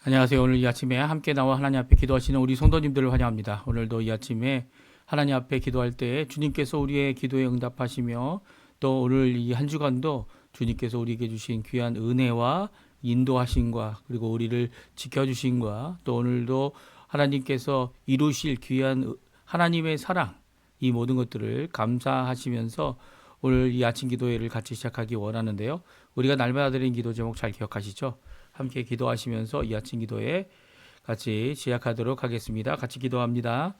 안녕하세요. 오늘 이 아침에 함께 나와 하나님 앞에 기도하시는 우리 성도님들을 환영합니다. 오늘도 이 아침에 하나님 앞에 기도할 때 주님께서 우리의 기도에 응답하시며 또 오늘 이 한 주간도 주님께서 우리에게 주신 귀한 은혜와 인도하심과 그리고 우리를 지켜주심과 또 오늘도 하나님께서 이루실 귀한 하나님의 사랑 이 모든 것들을 감사하시면서 오늘 이 아침 기도회를 같이 시작하기 원하는데요. 우리가 날마다 드리는 기도 제목 잘 기억하시죠? 함께 기도하시면서 이 아침 기도에 같이 시작하도록 하겠습니다. 같이 기도합니다.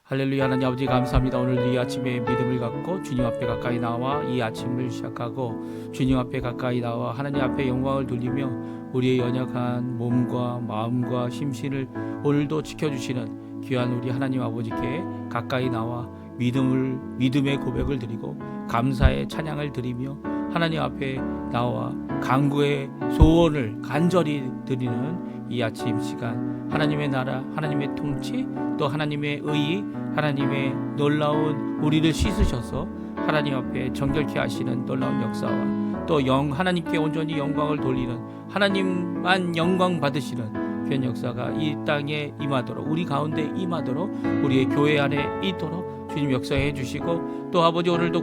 할렐루야. 하나님 아버지 감사합니다. 오늘 이 아침에 믿음을 갖고 주님 앞에 가까이 나와 이 아침을 시작하고 주님 앞에 가까이 나와 하나님 앞에 영광을 돌리며 우리의 연약한 몸과 마음과 심신을 오늘도 지켜주시는 귀한 우리 하나님 아버지께 가까이 나와 믿음의 고백을 드리고 감사의 찬양을 드리며 하나님 앞에 나와 간구의 소원을 간절히 드리는 이 아침 시간, 하나님의 나라, 하나님의 통치, 또 하나님의 의, 하나님의 놀라운 우리를 씻으셔서 하나님 앞에 정결케 하시는 놀라운 역사와 또 하나님께 온전히 영광을 돌리는 하나님만 영광 받으시는 귀한 역사가 이 땅에 임하도록, 우리 가운데 임하도록, 우리의 교회 안에 있도록 주님 역사해 주시고, 또 아버지 오늘도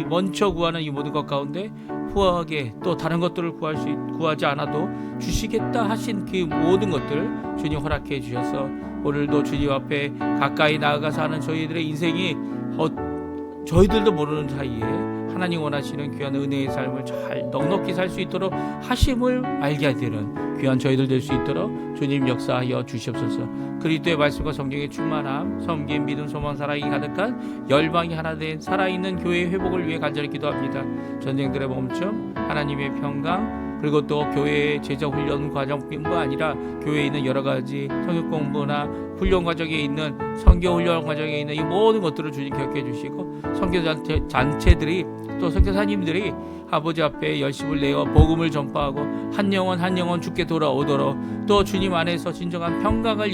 먼저 구하는 이 모든 것 가운데 후하게 또 다른 것들을 구하지 않아도 주시겠다 하신 그 모든 것들 주님 허락해 주셔서 오늘도 주님 앞에 가까이 나아가서 하는 저희들의 인생이 저희들도 모르는 사이에 하나님 원하시는 귀한 은혜의 삶을 잘 넉넉히 살 수 있도록 하심을 알게 되는 귀한 저희들 될 수 있도록 주님 역사하여 주시옵소서. 그리스도의 말씀과 성경의 충만함, 섬김, 믿음, 소망, 사랑이 가득한 열방이 하나 된 살아있는 교회의 회복을 위해 간절히 기도합니다. 전쟁들의 멈춤, 하나님의 평강, 그리고 또 교회의 제자 훈련 과정뿐만 아니라 교회에 있는 여러 가지 성역 공부나 훈련 과정에 있는 선교 훈련 과정에 있는 이 모든 것들을 주님 기억해 주시고, 선교 단체들이 또 선교사님들이 아버지 앞에 열심을 내어 복음을 전파하고 한 영혼 주께 돌아오도록, 또 주님 안에서 진정한 평강을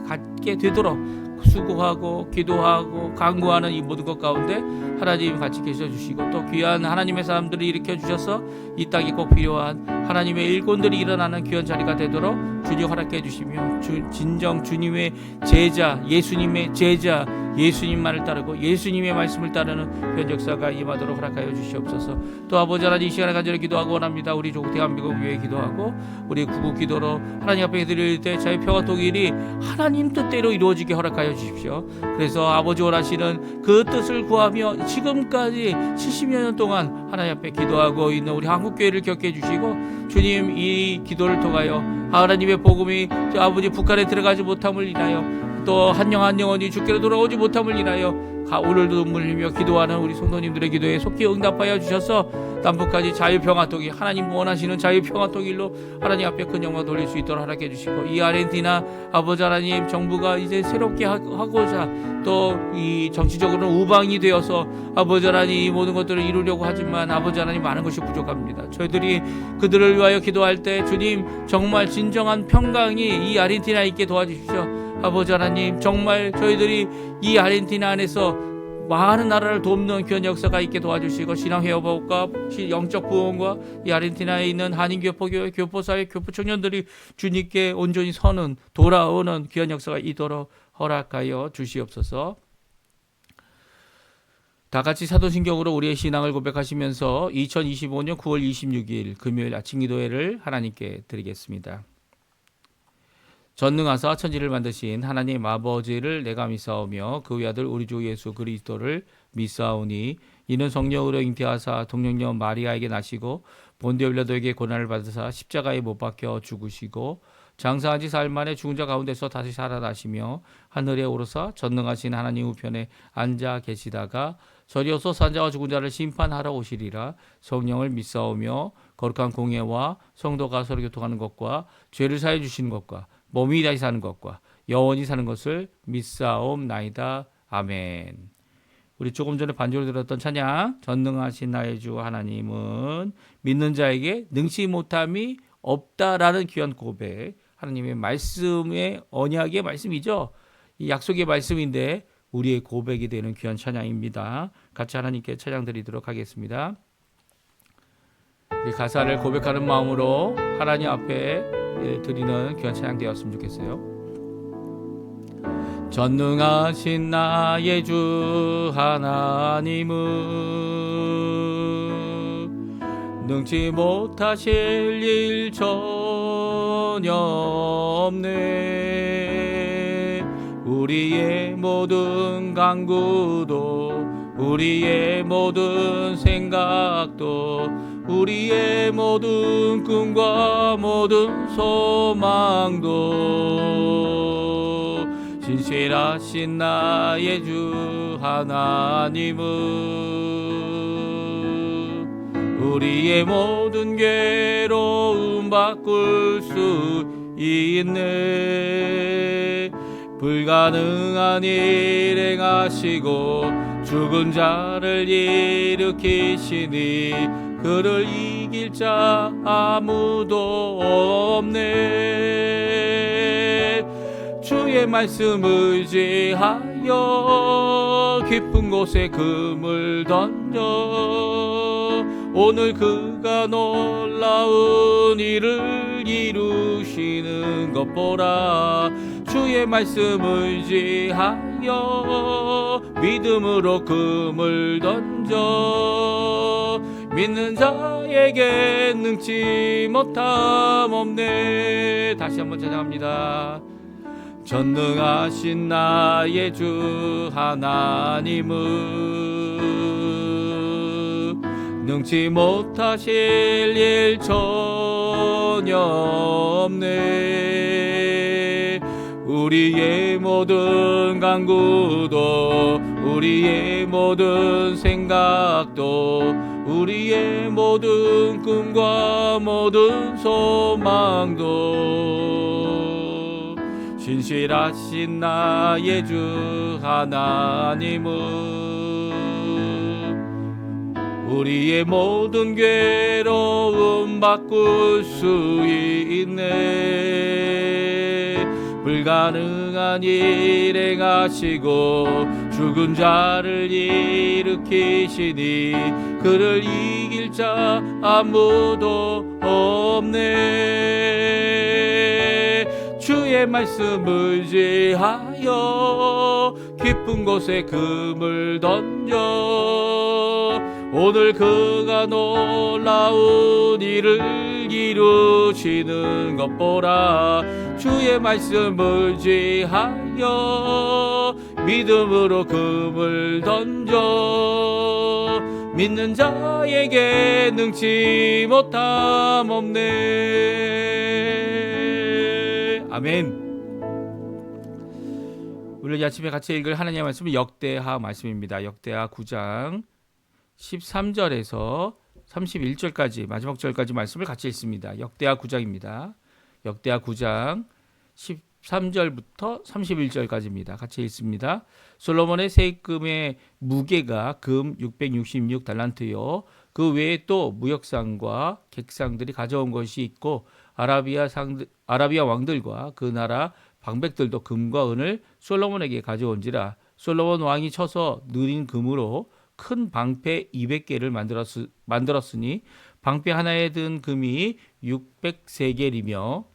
갖게 되도록 수고하고 기도하고 간구하는 이 모든 것 가운데 하나님 같이 계셔 주시고, 또 귀한 하나님의 사람들을 일으켜 주셔서 이 땅에 꼭 필요한 하나님의 일꾼들이 일어나는 귀한 자리가 되도록 주님 허락해 주시며, 진정 주님의 제자, 예수님의 제자, 예수님만을 따르고 예수님의 말씀을 따르는 귀한 역사가 임하도록 허락하여 주시옵소서. 또 아버지 하나님 이 시간에 간절히 기도하고 원합니다. 우리 조국 대한민국 위해 기도하고 우리 구국 기도로 하나님 앞에 드릴 때 자유 평화 통일이 하나님 뜻대로 이루어지게 허락하여 주십시오. 그래서 아버지 원하시는 그 뜻을 구하며 지금까지 70여 년 동안 하나님 앞에 기도하고 있는 우리 한국교회를 기억해 주시고, 주님 이 기도를 통하여 하나님의 복음이 아버지 북한에 들어가지 못함을 인하여 또 한 영혼이 주께로 돌아오지 못함을 인하여 오늘도 눈물 흘리며 기도하는 우리 성도님들의 기도에 속히 응답하여 주셔서 남북한이 자유평화통일, 하나님 원하시는 자유평화통일로 하나님 앞에 큰 영광 돌릴 수 있도록 허락해 주시고, 이 아르헨티나 아버지 하나님 정부가 이제 새롭게 하고자 또 이 정치적으로는 우방이 되어서 아버지 하나님 이 모든 것들을 이루려고 하지만 아버지 하나님 많은 것이 부족합니다. 저희들이 그들을 위하여 기도할 때 주님 정말 진정한 평강이 이 아르헨티나에 있게 도와주십시오. 아버지 하나님 정말 저희들이 이 아르헨티나 안에서 많은 나라를 돕는 귀한 역사가 있게 도와주시고, 신앙 회복과 영적 부흥과 이 아르헨티나에 있는 한인교포교회, 교포사회, 교포청년들이 주님께 온전히 돌아오는 귀한 역사가 있도록 허락하여 주시옵소서. 다 같이 사도신경으로 우리의 신앙을 고백하시면서 2025년 9월 26일 금요일 아침 기도회를 하나님께 드리겠습니다. 전능하사 천지를 만드신 하나님 아버지를 내가 믿사오며 그 외아들 우리 주 예수 그리스도를 믿사오니, 이는 성령으로 잉태하사 동정녀 마리아에게 나시고 본디오 빌라도에게 고난을 받으사 십자가에 못 박혀 죽으시고 장사한 지 사흘 만에 죽은 자 가운데서 다시 살아나시며 하늘에 오르사 전능하신 하나님 우편에 앉아 계시다가 저리어서 산자와 죽은 자를 심판하러 오시리라. 성령을 믿사오며 거룩한 공예와 성도가 서로 교통하는 것과 죄를 사해 주시는 것과 몸이 다시 사는 것과 영원히 사는 것을 믿사옵나이다. 아멘. 우리 조금 전에 반주로 들었던 찬양, 전능하신 나의 주 하나님은 믿는 자에게 능치 못함이 없다라는 귀한 고백, 하나님의 말씀의 언약의 말씀이죠. 이 약속의 말씀인데 우리의 고백이 되는 귀한 찬양입니다. 같이 하나님께 찬양 드리도록 하겠습니다. 이 가사를 고백하는 마음으로 하나님 앞에 드리는 귀한 찬양 되었으면 좋겠어요. 전능하신 나의 주 하나님은 능치 못하실 일 전혀 없네. 우리의 모든 간구도 우리의 모든 생각도 우리의 모든 꿈과 모든 소망도 신실하신 나의 주 하나님은 우리의 모든 괴로움 바꿀 수 있네. 불가능한 일 행하시고 죽은 자를 일으키시니 그를 이길 자 아무도 없네. 주의 말씀 의지하여 깊은 곳에 금을 던져 오늘 그가 놀라운 일을 이루시는 것 보라. 주의 말씀 의지하여 믿음으로 금을 던져 믿는 자에게 능치 못함 없네. 다시 한번 찬양합니다. 전능하신 나의 주 하나님은 능치 못하실 일 전혀 없네. 우리의 모든 간구도 우리의 모든 생각도 우리의 모든 꿈과 모든 소망도 신실하신 나의 주 하나님은 우리의 모든 괴로움 바꿀 수 있네. 불가능한 일 행하시고 죽은 자를 일으키시니 그를 이길 자 아무도 없네. 주의 말씀 의지하여 깊은 곳에 금을 던져 오늘 그가 놀라운 일을 이루시는 것 보라. 주의 말씀 의지하여 믿음으로 금을 던져 믿는 자에게 능치 못함 없네. 아멘. 오늘 아침에 같이 읽을 하나님의 말씀은 역대하 말씀입니다. 역대하 9장 13절에서 31절까지 마지막 절까지 말씀을 같이 읽습니다. 역대하 9장입니다. 역대하 9장 13절부터 31절까지입니다. 같이 읽습니다. 솔로몬의 세금의 무게가 금 666달란트요. 그 외에 또 무역상과 객상들이 가져온 것이 있고 아라비아 왕들과 그 나라 방백들도 금과 은을 솔로몬에게 가져온지라. 솔로몬 왕이 쳐서 느린 금으로 큰 방패 200개를 만들었으니 방패 하나에 든 금이 600세겔이며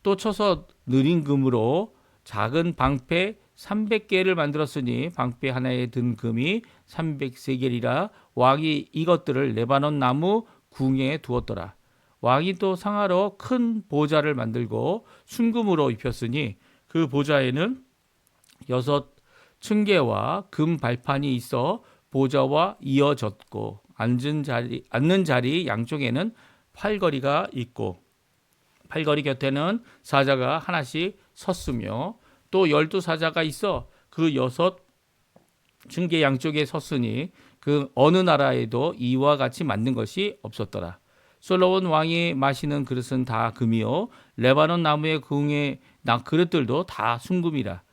또 쳐서 느린 금으로 작은 방패 300개를 만들었으니 방패 하나에 든 금이 300세겔이라. 왕이 이것들을 레바논 나무 궁에 두었더라. 왕이 또 상하러 큰 보좌를 만들고 순금으로 입혔으니 그 보좌에는 6 층계와 금 발판이 있어 보좌와 이어졌고 앉는 자리 양쪽에는 팔걸이가 있고 팔걸이 곁에는 사자가 하나씩 섰으며 또 12사자가 있어 그 6 층계 양쪽에 섰으니 그 어느 나라에도 이와 같이 만든 것이 없었더라. 솔로몬 왕이 마시는 그릇은 다 금이요 레바논 나무의 궁의 그릇들도 다 순금이라.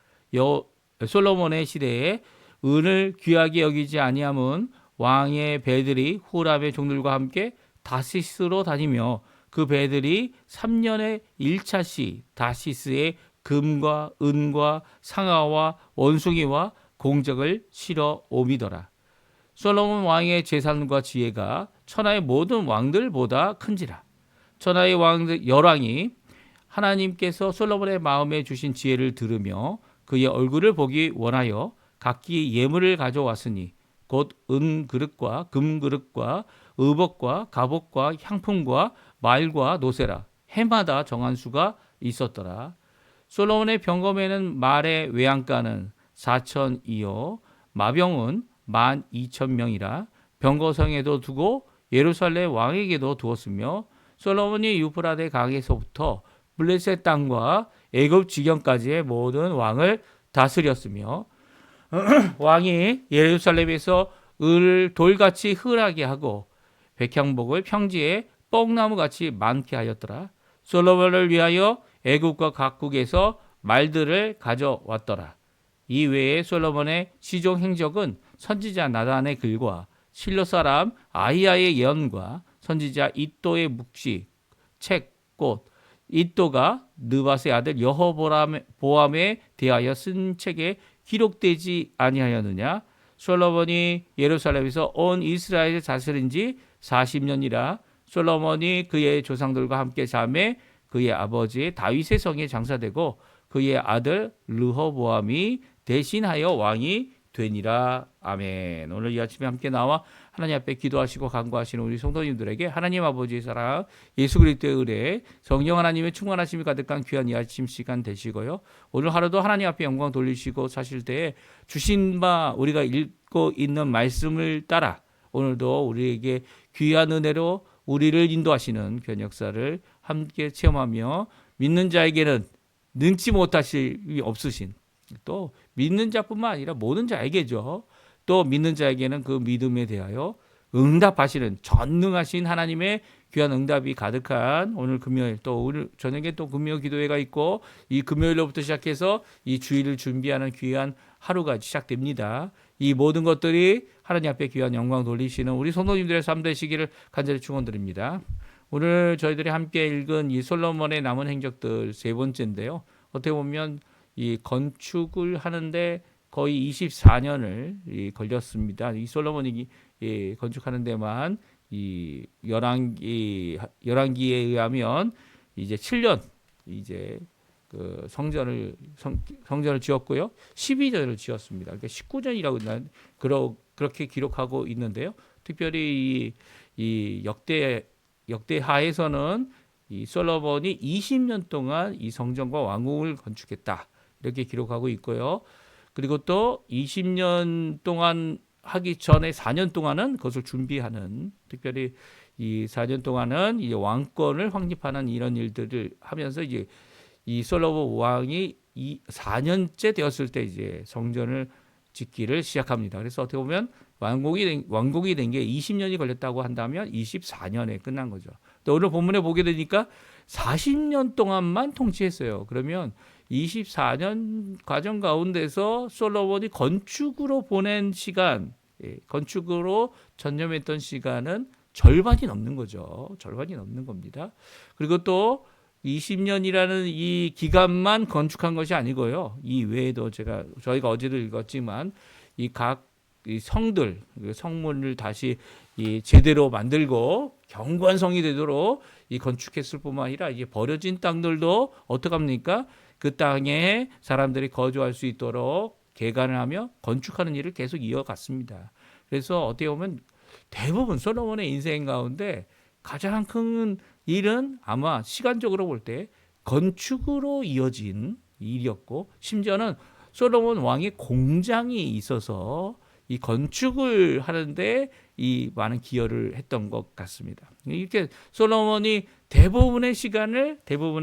솔로몬의 시대에 은을 귀하게 여기지 아니함은 왕의 배들이 후람의 종들과 함께 다시스로 다니며 그 배들이 3년에 1차씩 다시스에 금과 은과 상아와 원숭이와 공적을 실어 옮이더라. 솔로몬 왕의 재산과 지혜가 천하의 모든 왕들보다 큰지라. 천하의 왕들 열왕이 하나님께서 솔로몬의 마음에 주신 지혜를 들으며 그의 얼굴을 보기 원하여 각기 예물을 가져왔으니 곧 은그릇과 금그릇과 의복과 갑옷과 향품과 말과 노새라. 해마다 정한 수가 있었더라. 솔로몬의 병검에는 말의 외양간은 4,000이요 마병은 12,000명이라. 병거성에도 두고 예루살렘 왕에게도 두었으며 솔로몬이 유프라데 강에서부터 블레셋 땅과 애굽 지경까지의 모든 왕을 다스렸으며 왕이 예루살렘에서 을을 돌같이 흔하게 하고 백향목을 평지에 뽕나무같이 많게 하였더라. 솔로몬을 위하여 애굽과 각국에서 말들을 가져왔더라. 이 외에 솔로몬의 시종 행적은 선지자 나단의 글과 실로 사람 아히야의 예언과 선지자 이또의 묵시, 책, 꽃, 이또가 느밧의 아들 여호보암에 대하여 쓴 책에 기록되지 아니하였느냐? 솔로몬이 예루살렘에서 온 이스라엘을 다스린 지 40년이라. 솔로몬이 그의 조상들과 함께 잠에 그의 아버지 다윗의 성에 장사되고 그의 아들 르호보암이 대신하여 왕이 되니라. 아멘. 오늘 이 아침에 함께 나와 하나님 앞에 기도하시고 간구하시는 우리 성도님들에게 하나님 아버지의 사랑, 예수 그리스도의 은혜, 성령 하나님의 충만하심이 가득한 귀한 이 아침 시간 되시고요. 오늘 하루도 하나님 앞에 영광 돌리시고 사실 때에 주신 바 우리가 읽고 있는 말씀을 따라 오늘도 우리에게 귀한 은혜로 우리를 인도하시는 그런 역사를 함께 체험하며 믿는 자에게는 능치 못하실 없으신 또 믿는 자뿐만 아니라 모든 자에게죠. 또 믿는 자에게는 그 믿음에 대하여 응답하시는 전능하신 하나님의 귀한 응답이 가득한 오늘 금요일 또 오늘 저녁에 또 금요 기도회가 있고 이 금요일로부터 시작해서 이 주일을 준비하는 귀한 하루가 시작됩니다. 이 모든 것들이 하나님 앞에 귀한 영광 돌리시는 우리 성도님들의 삶 되시기를 간절히 축원드립니다. 오늘 저희들이 함께 읽은 이 솔로몬의 남은 행적들 세 번째인데요. 어떻게 보면 이 건축을 하는데 거의 24년을 걸렸습니다. 이 솔로몬이 건축하는 데만 이 열왕기에 의하면 이제 7년 이제 그 성전을 지었고요. 12전을 지었습니다. 그러니까 19전이라고 그렇게 기록하고 있는데요. 특별히 이 역대하에서는 이 솔로몬이 20년 동안 이 성전과 왕궁을 건축했다. 이렇게 기록하고 있고요. 그리고 또 20년 동안 하기 전에 4년 동안은 그것을 준비하는 특별히 이 4년 동안은 이 왕권을 확립하는 이런 일들을 하면서 이제 이 솔로몬 왕이 이 4년째 되었을 때 이제 성전을 짓기를 시작합니다. 그래서 어떻게 보면 왕국이 된 게 20년이 걸렸다고 한다면 24년에 끝난 거죠. 또 오늘 본문에 보게 되니까 40년 동안만 통치했어요. 그러면 24년 과정 가운데서 솔로몬이 건축으로 보낸 시간, 건축으로 전념했던 시간은 절반이 넘는 거죠. 절반이 넘는 겁니다. 그리고 또 20년이라는 이 기간만 건축한 것이 아니고요. 이 외에도 저희가 어제도 읽었지만 이 각 성들, 성문을 다시 제대로 만들고 견고한 성이 되도록 이 건축했을 뿐만 아니라 이제 버려진 땅들도 어떻게 합니까? 그 땅에 사람들이 거주할 수 있도록 개간을 하며 건축하는 일을 계속 이어갔습니다. 그래서 어떻게 보면 대부분 솔로몬의 인생 가운데 가장 큰 일은 아마 시간적으로 볼 때 건축으로 이어진 일이었고 심지어는 솔로몬 왕의 공장이 있어서 이 건축을 하는데 이 많은 기여를 했던 것 같습니다. 이렇게 솔로몬이 대부분의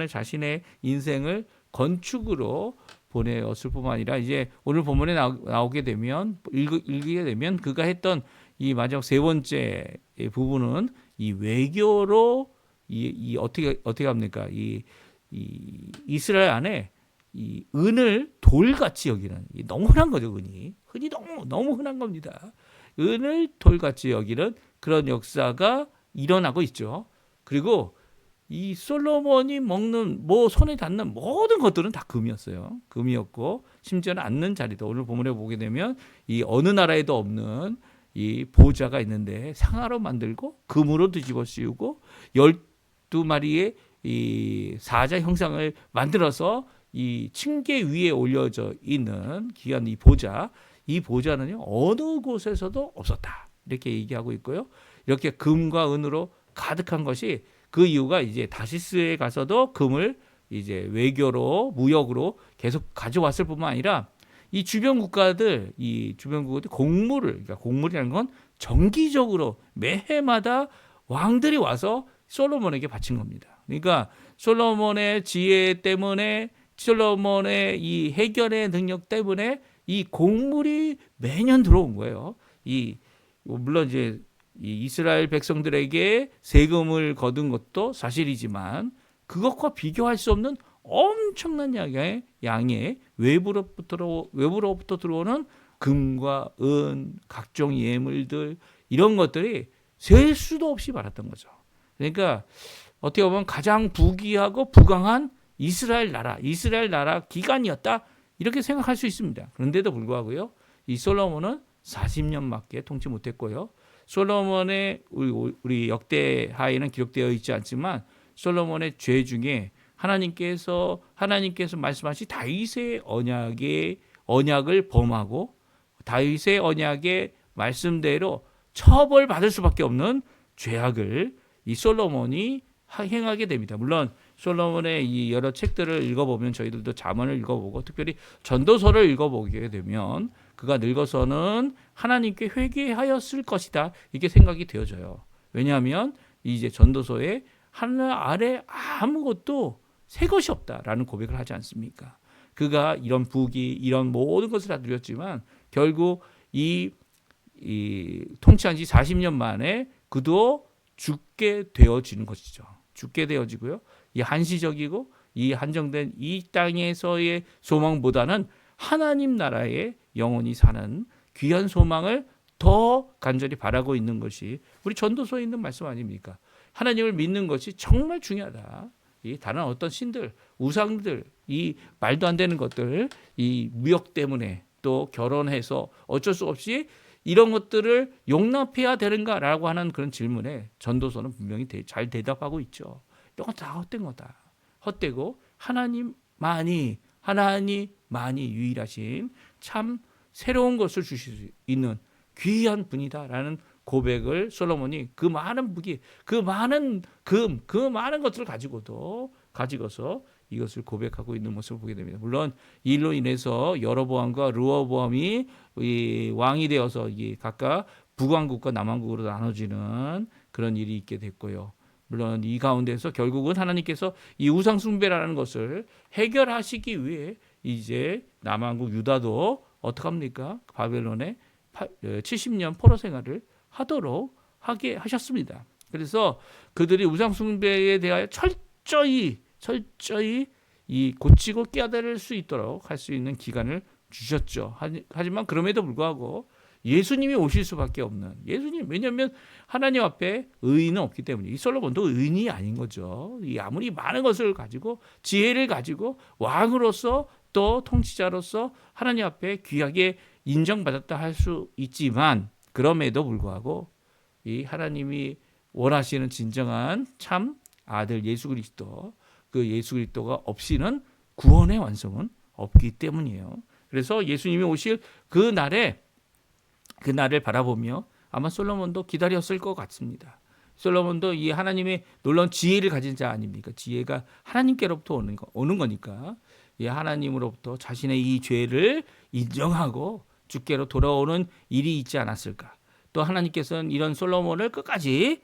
자신의 인생을 건축으로 보내었을 뿐만 아니라 이제 오늘 본문에 나오게 되면 읽게 되면 그가 했던 이 마지막 세 번째 부분은 이 외교로 이 어떻게 합니까? 이 이스라엘 안에 이 은을 돌같이 여기는 너무 흔한 거죠. 흔히 너무 흔한 겁니다. 은을 돌같이 여기는 그런 역사가 일어나고 있죠. 그리고 이 솔로몬이 먹는 손에 닿는 모든 것들은 다 금이었어요. 금이었고 심지어는 앉는 자리도 오늘 본문에 보게 되면 이 어느 나라에도 없는 이 보좌가 있는데 상아로 만들고 금으로 뒤집어 씌우고 12마리의 이 사자 형상을 만들어서 이 층계 위에 올려져 있는 귀한 이 보좌는요 어느 곳에서도 없었다 이렇게 얘기하고 있고요. 이렇게 금과 은으로 가득한 것이 그 이유가 이제 다시스에 가서도 금을 이제 외교로 무역으로 계속 가져왔을 뿐만 아니라 이 주변 국가들 그러니까 곡물이라는 건 정기적으로 매해마다 왕들이 와서 솔로몬에게 바친 겁니다. 그러니까 솔로몬의 지혜 때문에 솔로몬의 이 해결의 능력 때문에 이 곡물이 매년 들어온 거예요. 물론 이제 이 이스라엘 백성들에게 세금을 거둔 것도 사실이지만 그것과 비교할 수 없는 엄청난 양의 외부로부터 들어오는 금과 은, 각종 예물들 이런 것들이 셀 수도 없이 많았던 거죠. 그러니까 어떻게 보면 가장 부귀하고 부강한 이스라엘 나라 기간이었다 이렇게 생각할 수 있습니다. 그런데도 불구하고요, 이 솔로몬은 40년밖에 통치 못했고요. 솔로몬의 우리 역대하에는 기록되어 있지 않지만 솔로몬의 죄 중에 하나님께서 말씀하신 다윗의 언약을 범하고 다윗의 언약의 말씀대로 처벌받을 수밖에 없는 죄악을 이 솔로몬이 행하게 됩니다. 물론 솔로몬의 이 여러 책들을 읽어보면 저희들도 잠언을 읽어보고 특별히 전도서를 읽어보게 되면 그가 늙어서는 하나님께 회개하였을 것이다 이렇게 생각이 되어져요. 왜냐하면 이제 전도서에 하늘 아래 아무것도 새 것이 없다라는 고백을 하지 않습니까? 그가 이런 부귀 이런 모든 것을 다 누렸지만 결국 이 통치한 지 40년 만에 그도 죽게 되어지는 것이죠. 죽게 되어지고요. 이 한시적이고 이 한정된 이 땅에서의 소망보다는 하나님 나라에 영원히 사는 귀한 소망을 더 간절히 바라고 있는 것이 우리 전도서에 있는 말씀 아닙니까? 하나님을 믿는 것이 정말 중요하다. 이 다른 어떤 신들, 우상들, 이 말도 안 되는 것들, 이 무역 때문에 또 결혼해서 어쩔 수 없이 이런 것들을 용납해야 되는가라고 하는 그런 질문에 전도서는 분명히 잘 대답하고 있죠. 이건 다 헛된 거다. 헛되고 하나님만이 유일하신 참 새로운 것을 주실 수 있는 귀한 분이다라는 고백을 솔로몬이 그 많은 무기, 그 많은 금, 그 많은 것들을 가지고서 이것을 고백하고 있는 모습을 보게 됩니다. 물론 이 일로 인해서 여로보암과 르호보암이 왕이 되어서 각각 북왕국과 남왕국으로 나눠지는 그런 일이 있게 됐고요. 물론 이 가운데서 결국은 하나님께서 이 우상 숭배라는 것을 해결하시기 위해 이제 남왕국 유다도 어떡합니까? 바벨론에 70년 포로 생활을 하게 하셨습니다. 그래서 그들이 우상 숭배에 대하여 철저히 이 고치고 깨달을 수 있도록 할 수 있는 기간을 주셨죠. 하지만 그럼에도 불구하고 예수님이 오실 수밖에 없는 왜냐하면 하나님 앞에 의인은 없기 때문에 이 솔로몬도 의인이 아닌 거죠. 아무리 많은 것을 가지고 지혜를 가지고 왕으로서 또 통치자로서 하나님 앞에 귀하게 인정받았다 할 수 있지만 그럼에도 불구하고 이 하나님이 원하시는 진정한 참 아들 예수 그리스도 그 예수 그리스도가 없이는 구원의 완성은 없기 때문이에요. 그래서 예수님이 오실 그날을 바라보며 아마 솔로몬도 기다렸을 것 같습니다. 솔로몬도 이 하나님의 놀라운 지혜를 가진 자 아닙니까? 지혜가 하나님께로부터 오는 거니까 이 하나님으로부터 자신의 이 죄를 인정하고 주께로 돌아오는 일이 있지 않았을까? 또 하나님께서는 이런 솔로몬을 끝까지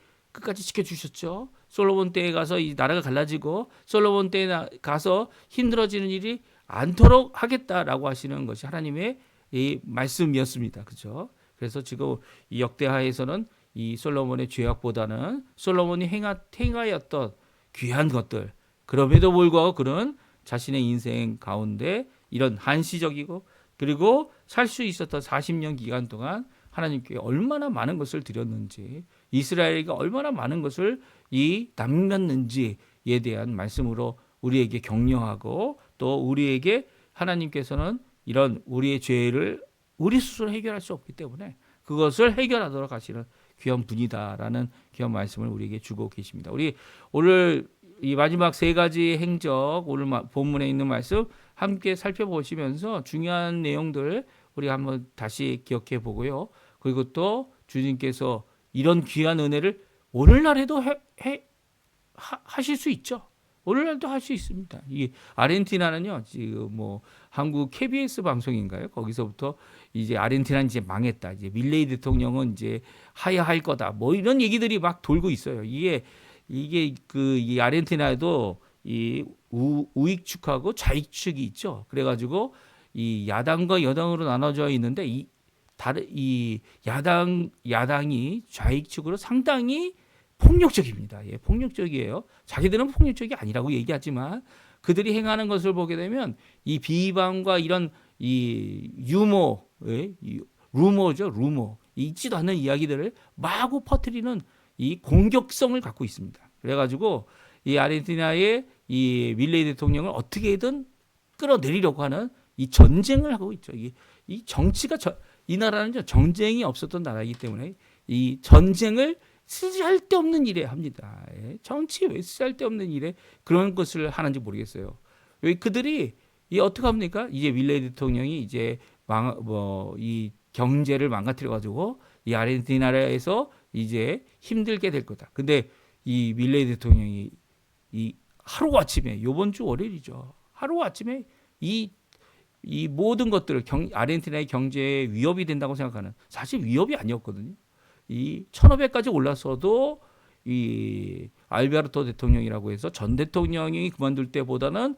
지켜주셨죠. 솔로몬 때에 가서 이 나라가 갈라지고 솔로몬 때에 가서 힘들어지는 일이 않도록 하겠다라고 하시는 것이 하나님의 이 말씀이었습니다. 그렇죠? 그래서 지금 이 역대하에서는 이 솔로몬의 죄악보다는 솔로몬이 행하였던 귀한 것들 그럼에도 불구하고 그는 자신의 인생 가운데 이런 한시적이고 그리고 살 수 있었던 40년 기간 동안 하나님께 얼마나 많은 것을 드렸는지 이스라엘에게 얼마나 많은 것을 남겼는지에 대한 말씀으로 우리에게 격려하고 또 우리에게 하나님께서는 이런 우리의 죄를 우리 스스로 해결할 수 없기 때문에 그것을 해결하도록 하시는 귀한 분이다라는 귀한 말씀을 우리에게 주고 계십니다. 우리 오늘 이 마지막 세 가지 행적 오늘 본문에 있는 말씀 함께 살펴보시면서 중요한 내용들 우리 한번 다시 기억해 보고요. 그리고 또 주님께서 이런 귀한 은혜를 오늘날에도 하실 수 있죠. 오늘날도 할 수 있습니다. 이 아르헨티나는요, 지금 뭐 한국 KBS 방송인가요? 거기서부터 이제 아르헨티나는 이제 망했다. 이제 밀레이 대통령은 이제 하야할 거다. 뭐 이런 얘기들이 막 돌고 있어요. 이게 이 아르헨티나에도 이 우익축하고 좌익축이 있죠. 그래가지고 이 야당과 여당으로 나눠져 있는데 이 야당이 좌익축으로 상당히 폭력적입니다. 예, 폭력적이에요. 자기들은 폭력적이 아니라고 얘기하지만 그들이 행하는 것을 보게 되면 이 비방과 이런 이 유머, 루머죠, 루머. 있지도 않는 이야기들을 마구 퍼뜨리는 이 공격성을 갖고 있습니다. 그래가지고 이 아르헨티나의 이 밀레이 대통령을 어떻게든 끌어내리려고 하는 이 전쟁을 하고 있죠. 이 정치가 이 나라는 전쟁이 없었던 나라이기 때문에 이 전쟁을 쓸데없는 일에 합니다. 정치 왜 쓸데없는 일에 그런 것을 하는지 모르겠어요. 왜 그들이 어떻게 합니까? 이제 밀레이 대통령이 이제 이 경제를 망가뜨려 가지고 이 아르헨티나에서 이제 힘들게 될 거다. 근데 이 밀레이 대통령이 이 하루 아침에 이번 주 월요일이죠. 하루 아침에 이 모든 것들을 아르헨티나의 경제에 위협이 된다고 생각하는 사실 위협이 아니었거든요. 이 1500까지 올랐어도 이 알베르토 대통령이라고 해서 전 대통령이 그만둘 때보다는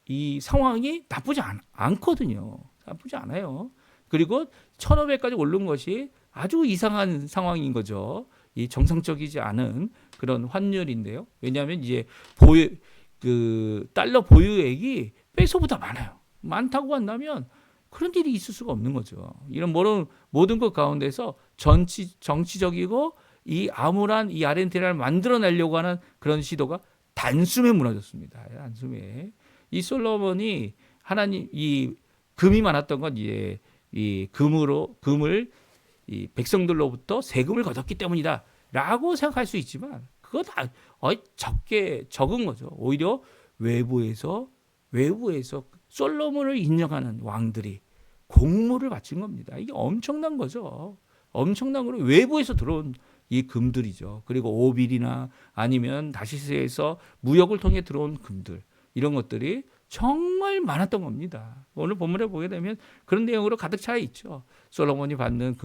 이 상황이 나쁘지 않거든요. 나쁘지 않아요. 그리고 1500까지 오른 것이 아주 이상한 상황인 거죠. 이 정상적이지 않은 그런 환율인데요. 왜냐하면 이제 달러 보유액이 페소보다 많아요. 많다고 한다면 그런 일이 있을 수가 없는 거죠. 이런 모든 것 가운데서 정치적이고 이 암울한 이 아르헨티나를 만들어내려고 하는 그런 시도가 단숨에 무너졌습니다. 단숨에. 이 솔로몬이 하나님 이 금이 많았던 건 이제 이 금을 이 백성들로부터 세금을 걷었기 때문이다라고 생각할 수 있지만 그거 다 적은 거죠. 오히려 외부에서 솔로몬을 인정하는 왕들이 공물을 바친 겁니다. 이게 엄청난 거죠. 엄청난 거로 외부에서 들어온 이 금들이죠. 그리고 오빌이나 아니면 다시스에서 무역을 통해 들어온 금들 이런 것들이 정말 많았던 겁니다. 오늘 본문에 보게 되면 그런 내용으로 가득 차 있죠. 솔로몬이 받는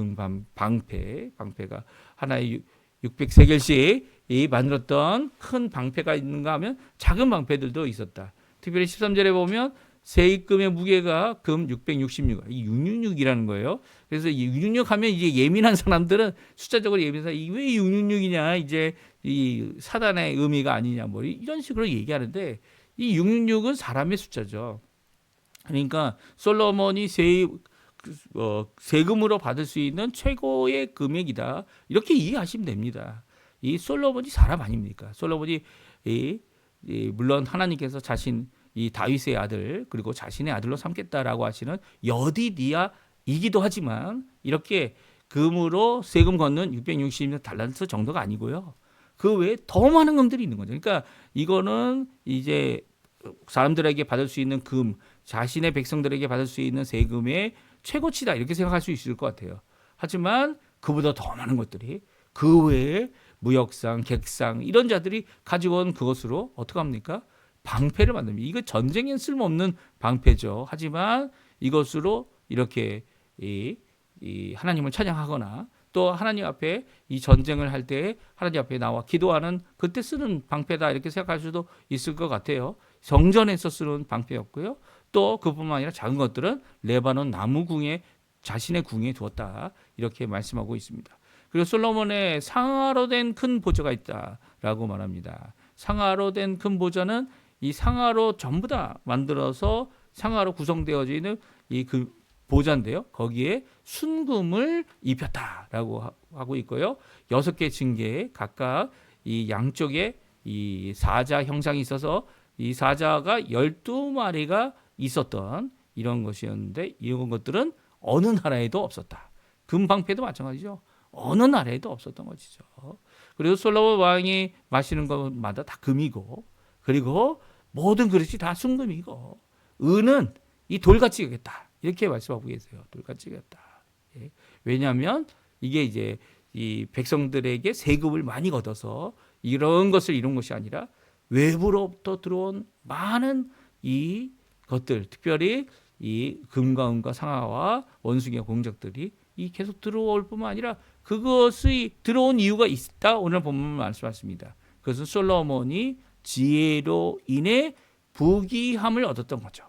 방패가 하나에 600세겔씩 이 만들었던 큰 방패가 있는가 하면 작은 방패들도 있었다. 특별히 13절에 보면 세입금의 무게가 금 666, 이 666이라는 거예요. 그래서 이 666 하면 이제 예민한 사람들은 숫자적으로 예민한 사람이 왜 666이냐 이제 이 사단의 의미가 아니냐 뭐 이런 식으로 얘기하는데 이 666은 사람의 숫자죠. 그러니까 솔로몬이 세금으로 받을 수 있는 최고의 금액이다. 이렇게 이해하시면 됩니다. 이 솔로몬이 사람 아닙니까? 솔로몬이 물론 하나님께서 이 다윗의 아들 그리고 자신의 아들로 삼겠다라고 하시는 여디디아이기도 하지만 이렇게 금으로 세금 걷는 660달란트 정도가 아니고요. 그 외에 더 많은 금들이 있는 거죠. 그러니까 이거는 이제 사람들에게 받을 수 있는 금, 자신의 백성들에게 받을 수 있는 세금의 최고치다 이렇게 생각할 수 있을 것 같아요. 하지만 그보다 더 많은 것들이 그 외에 무역상, 객상 이런 자들이 가지고 온 그것으로 어떻게 합니까? 방패를 만듭니다. 이거 전쟁엔 쓸모없는 방패죠. 하지만 이것으로 이렇게 이 하나님을 찬양하거나 또 하나님 앞에 이 전쟁을 할 때 하나님 앞에 나와 기도하는 그때 쓰는 방패다 이렇게 생각할 수도 있을 것 같아요. 성전에서 쓰는 방패였고요. 또 그뿐만 아니라 작은 것들은 레바논 나무 자신의 궁에 두었다 이렇게 말씀하고 있습니다. 그리고 솔로몬의 상아로 된 큰 보좌가 있다라고 말합니다. 상아로 된 큰 보좌는 이 상아로 전부 다 만들어서 상아로 구성되어져 있는 이 그 보좌인데요. 거기에 순금을 입혔다라고 하고 있고요. 6개 징계에 각각 이 양쪽에 이 사자 형상이 있어서 이 사자가 12마리가 있었던 이런 것이었는데 이런 것들은 어느 나라에도 없었다. 금방패도 마찬가지죠. 어느 나라에도 없었던 것이죠. 그리고 솔로몬 왕이 마시는 것마다 다 금이고 그리고 모든 그릇이 다 순금이고 은은 이 돌같이 여겼다. 이렇게 말씀하고 계세요. 돌같이 여겼다. 예. 왜냐하면 이게 이제 이 백성들에게 세금을 많이 걷어서 이런 것을 이룬 것이 아니라 외부로부터 들어온 많은 이 것들, 특별히 이 금과 은과 상아와 원숭이와 공작들이 이 계속 들어올 뿐만 아니라 그것이 들어온 이유가 있다. 오늘 본문 말씀하십니다. 그것은 솔로몬이 지혜로 인해 부귀함을 얻었던 거죠.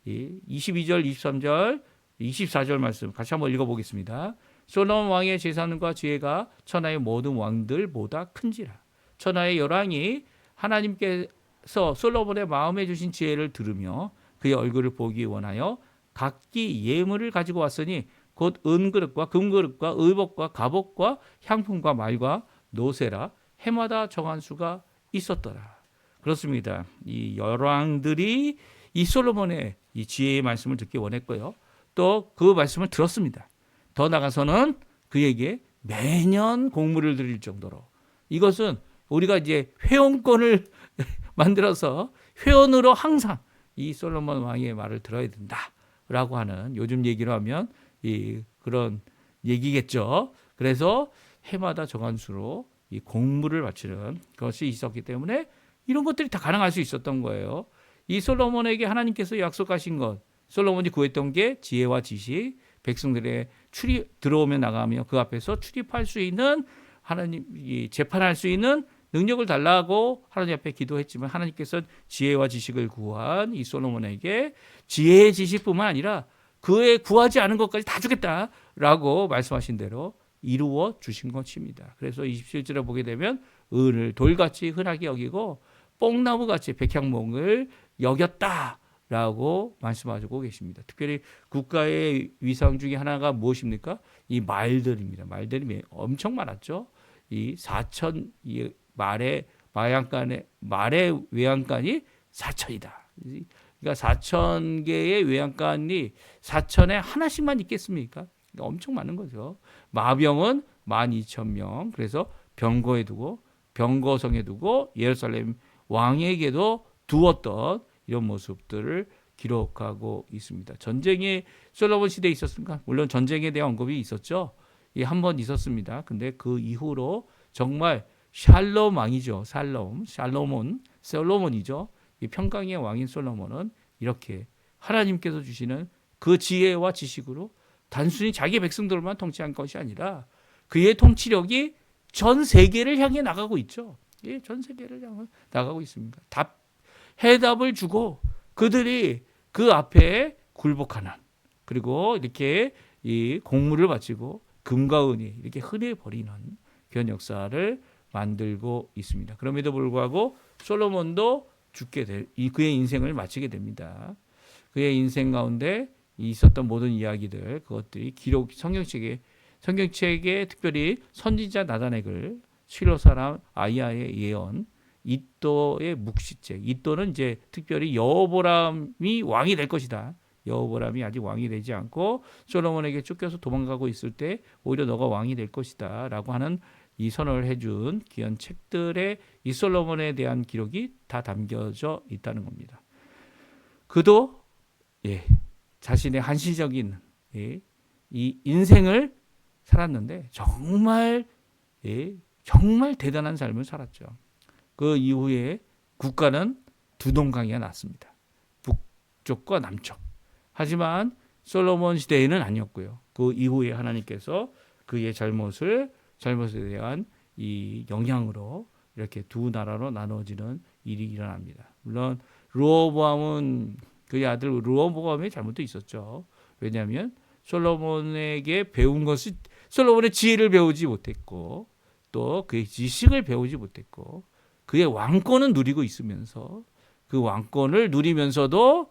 22절, 23절, 24절 말씀 같이 한번 읽어보겠습니다. 솔로몬 왕의 재산과 지혜가 천하의 모든 왕들보다 큰지라. 천하의 열왕이 하나님께서 솔로몬의 마음에 주신 지혜를 들으며 그의 얼굴을 보기 원하여 각기 예물을 가지고 왔으니 곧 은그릇과 금그릇과 의복과 갑옷과 향품과 말과 노새라 해마다 정한 수가 있었더라. 그렇습니다. 이 열왕들이 이 솔로몬의 이 지혜의 말씀을 듣기 원했고요. 또 그 말씀을 들었습니다. 더 나가서는 그에게 매년 공물을 드릴 정도로 이것은 우리가 이제 회원권을 만들어서 회원으로 항상 이 솔로몬 왕의 말을 들어야 된다라고 하는 요즘 얘기로 하면 이 그런 얘기겠죠. 그래서 해마다 정한 수로 이 공물을 바치는 것이 있었기 때문에 이런 것들이 다 가능할 수 있었던 거예요. 이 솔로몬에게 하나님께서 약속하신 것, 솔로몬이 구했던 게 지혜와 지식, 백성들의 들어오며 나가며 그 앞에서 출입할 수 있는 하나님 재판할 수 있는 능력을 달라고 하나님 앞에 기도했지만 하나님께서 지혜와 지식을 구한 이 솔로몬에게 지혜의 지식뿐만 아니라 그의 구하지 않은 것까지 다 주겠다라고 말씀하신 대로 이루어 주신 것입니다. 그래서 27절에 보게 되면 은을 돌같이 흔하게 여기고 뽕나무같이 백향목을 여겼다라고 말씀하시고 계십니다. 특별히 국가의 위상 중에 하나가 무엇입니까? 이 말들입니다. 말들이 엄청 많았죠. 이 4천 말의 외양간이 4천이다. 그러니까 4천 개의 외양간이 4천에 하나씩만 있겠습니까? 그러니까 엄청 많은 거죠. 마병은 12,000명. 그래서 병거성에 두고 예루살렘 왕에게도 두었던 이런 모습들을 기록하고 있습니다. 전쟁이 솔로몬 시대에 있었습니까? 물론 전쟁에 대한 언급이 있었죠. 한 번 있었습니다. 근데 그 이후로 정말 샬롬 왕이죠. 솔로몬이죠. 이 평강의 왕인 솔로몬은 이렇게 하나님께서 주시는 그 지혜와 지식으로 단순히 자기 백성들만 통치한 것이 아니라 그의 통치력이 전 세계를 향해 나가고 있죠. 예, 전 세계를 향해 나가고 있습니다. 해답을 주고 그들이 그 앞에 굴복하는 그리고 이렇게 이 공물을 바치고 금과 은이 이렇게 흔해 버리는 그런 역사를 만들고 있습니다. 그럼에도 불구하고 솔로몬도 그의 인생을 마치게 됩니다. 그의 인생 가운데 있었던 모든 이야기들 그것들이 성경책에 특별히 선지자 나다넥을 실로 사람 아이야의 예언 이또의 묵시책 이또는 이제 특별히 여호보람이 왕이 될 것이다. 여호보람이 아직 왕이 되지 않고 솔로몬에게 쫓겨서 도망가고 있을 때 오히려 너가 왕이 될 것이다 라고 하는 이 선언을 해준 귀한 책들에 이 솔로몬에 대한 기록이 다 담겨져 있다는 겁니다. 그도 자신의 한시적인 이 인생을 살았는데 정말 대단한 삶을 살았죠. 그 이후에 국가는 두 동강이가 났습니다. 북쪽과 남쪽. 하지만 솔로몬 시대에는 아니었고요. 그 이후에 하나님께서 그의 잘못에 대한 이 영향으로 이렇게 두 나라로 나눠지는 일이 일어납니다. 물론 르호보암은 그의 아들 르호보암의 잘못도 있었죠. 왜냐하면 솔로몬에게 배운 것이 솔로몬의 지혜를 배우지 못했고 또 그의 지식을 배우지 못했고 그의 왕권은 누리고 있으면서 그 왕권을 누리면서도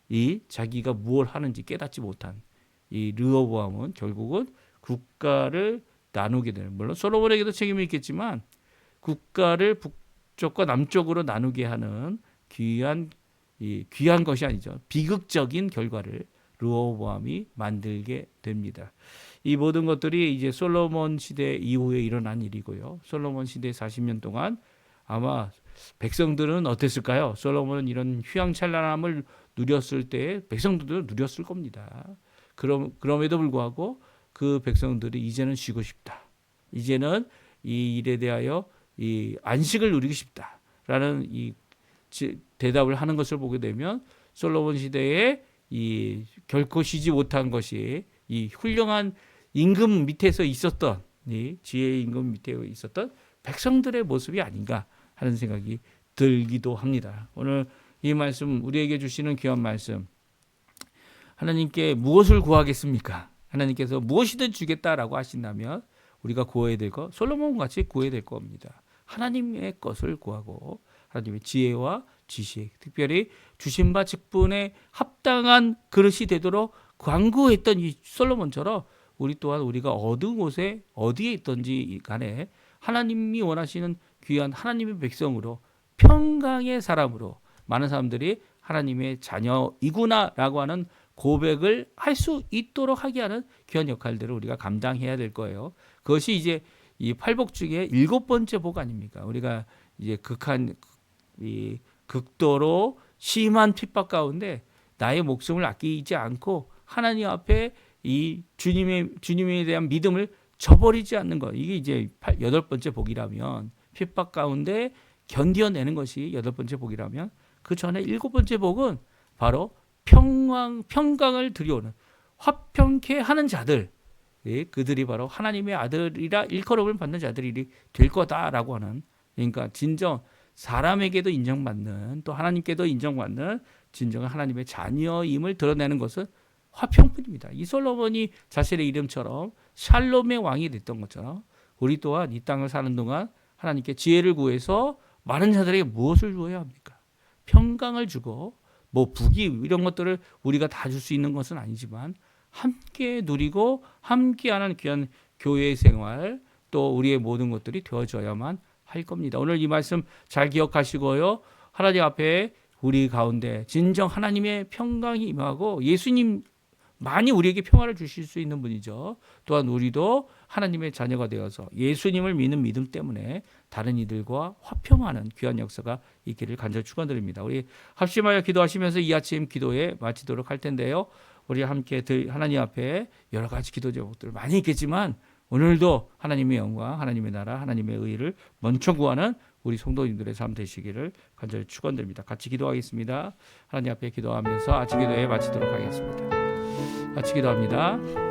이 자기가 무엇을 하는지 깨닫지 못한 이 르호보암은 결국은 국가를 나누게 되는 물론 솔로몬에게도 책임이 있겠지만 국가를 북쪽과 남쪽으로 나누게 하는 귀한 것이 아니죠. 비극적인 결과를 르호보암이 만들게 됩니다. 이 모든 것들이 이제 솔로몬 시대 이후에 일어난 일이고요. 솔로몬 시대 40년 동안 아마 백성들은 어땠을까요? 솔로몬은 이런 휘황찬란함을 누렸을 때 백성들도 누렸을 겁니다. 그럼에도 불구하고 그 백성들이 이제는 쉬고 싶다. 이제는 이 일에 대하여 이 안식을 누리고 싶다라는 이 대답을 하는 것을 보게 되면 솔로몬 시대에 이 결코 쉬지 못한 것이 이 훌륭한 임금 밑에서 있었던 이 지혜의 임금 밑에 있었던 백성들의 모습이 아닌가 하는 생각이 들기도 합니다. 오늘 이 말씀 우리에게 주시는 귀한 말씀, 하나님께 무엇을 구하겠습니까? 하나님께서 무엇이든 주겠다라고 하신다면 우리가 구해야 될 것, 솔로몬 같이 구해야 될 겁니다. 하나님의 것을 구하고 하나님의 지혜와 지식, 특별히 주신 바 직분에 합당한 그릇이 되도록 간구했던 이 솔로몬처럼 우리 또한 우리가 어느 곳에 어디에 있든지 간에 하나님이 원하시는 귀한 하나님의 백성으로 평강의 사람으로 많은 사람들이 하나님의 자녀이구나라고 하는 고백을 할 수 있도록 하게 하는 귀한 역할들을 우리가 감당해야 될 거예요. 그것이 이제 이 팔복 중에 7번째 복 아닙니까? 우리가 이제 이 극도로 심한 핍박 가운데 나의 목숨을 아끼지 않고 하나님 앞에 이 주님에 대한 믿음을 저버리지 않는 것. 이게 이제 8번째 복이라면, 핍박 가운데 견뎌내는 것이 8번째 복이라면, 그 전에 7번째 복은 바로 평강을 들여오는 화평케 하는 자들, 그들이 바로 하나님의 아들이라 일컬음을 받는 자들이 될 거다라고 하는, 그러니까 진정 사람에게도 인정받는, 또 하나님께도 인정받는 진정한 하나님의 자녀임을 드러내는 것은 화평뿐입니다. 이 솔로몬이 자신의 이름처럼 샬롬의 왕이 됐던 것처럼 우리 또한 이 땅을 사는 동안 하나님께 지혜를 구해서 많은 자들에게 무엇을 주어야 합니까? 평강을 주고, 뭐 북이 이런 것들을 우리가 다 줄 수 있는 것은 아니지만 함께 누리고 함께하는 귀한 교회 생활, 또 우리의 모든 것들이 되어져야만 할 겁니다. 오늘 이 말씀 잘 기억하시고요. 하나님 앞에 우리 가운데 진정 하나님의 평강이 임하고, 예수님 많이 우리에게 평화를 주실 수 있는 분이죠. 또한 우리도 하나님의 자녀가 되어서 예수님을 믿는 믿음 때문에 다른 이들과 화평하는 귀한 역사가 있기를 간절히 축원드립니다. 우리 합심하여 기도하시면서 이 아침 기도에 마치도록 할 텐데요. 우리 함께 하나님 앞에 여러 가지 기도 제목들 많이 있겠지만 오늘도 하나님의 영광, 하나님의 나라, 하나님의 의를 먼저 구하는 우리 성도님들의 삶 되시기를 간절히 축원드립니다. 같이 기도하겠습니다. 하나님 앞에 기도하면서 아침 기도에 마치도록 하겠습니다. 같이 기도합니다.